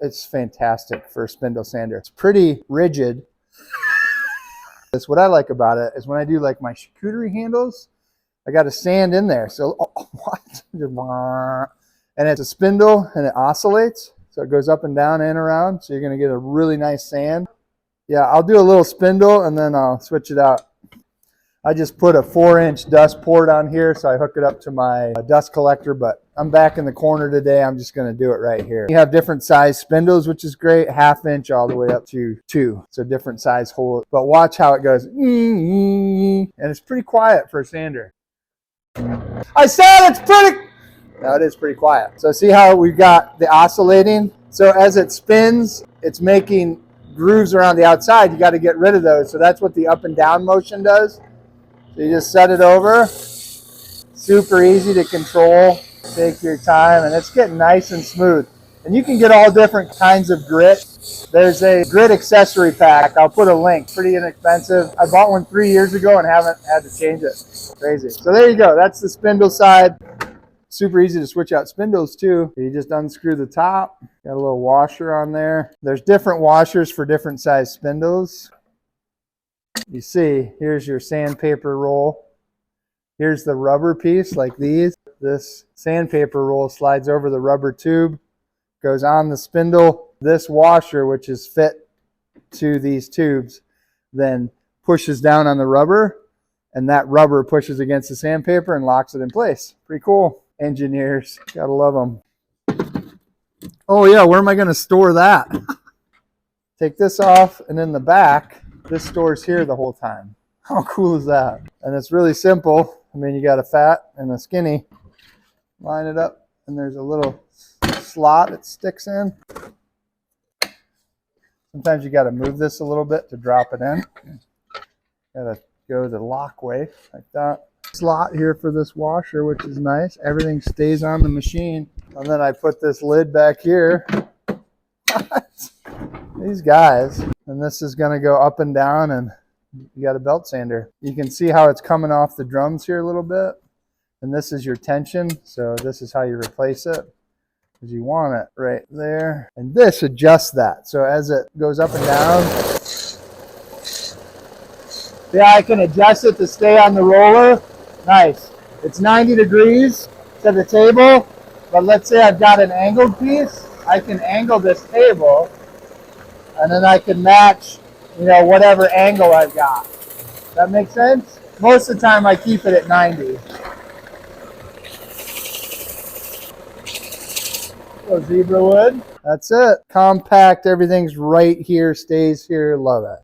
It's fantastic for a spindle sander. It's pretty rigid. That's what I like about it is when I do like my charcuterie handles, I got a sand in there. So what? And it's a spindle and it oscillates. So it goes up and down and around. So you're going to get a really nice sand. Yeah, I'll do a little spindle and then I'll switch it out. I just put a 4-inch dust port on here, so I hook it up to my dust collector, but I'm back in the corner today. I'm just going to do it right here. You have different size spindles, which is great, 1/2 inch all the way up to 2. So different size holes. But watch how it goes. And it's pretty quiet for a sander. I said it's pretty... No, it is pretty quiet. So see how we've got the oscillating? So as it spins, it's making grooves around the outside. You got to get rid of those. So that's what the up and down motion does. So you just set it over. Super easy to control. Take your time, and it's getting nice and smooth. And you can get all different kinds of grit. There's a grit accessory pack. I'll put a link. Pretty inexpensive. I bought one 3 years ago and haven't had to change it. Crazy. So there you go. That's the spindle side. Super easy to switch out spindles too. You just unscrew the top. Got a little washer on there. There's different washers for different size spindles. You see, here's your sandpaper roll. Here's the rubber piece like these. This sandpaper roll slides over the rubber tube, goes on the spindle. This washer, which is fit to these tubes, then pushes down on the rubber, and that rubber pushes against the sandpaper and locks it in place. Pretty cool. Engineers, gotta love them. Oh yeah, where am I gonna store that? Take this off, and in the back, this stores here the whole time. How cool is that? And it's really simple. I mean, you got a fat and a skinny. Line it up, and there's a little slot it sticks in. Sometimes you got to move this a little bit to drop it in. Got to go the lock way like that. Slot here for this washer, which is nice. Everything stays on the machine. And then I put this lid back here. These guys. And this is going to go up and down, and you got a belt sander. You can see how it's coming off the drums here a little bit. And this is your tension. So this is how you replace it. Because you want it right there. And this adjusts that. So as it goes up and down, yeah, I can adjust it to stay on the roller. Nice. It's 90 degrees to the table. But let's say I've got an angled piece. I can angle this table. And then I can match, whatever angle I've got. That make sense? Most of the time I keep it at 90. So zebra wood. That's it. Compact. Everything's right here, stays here. Love it.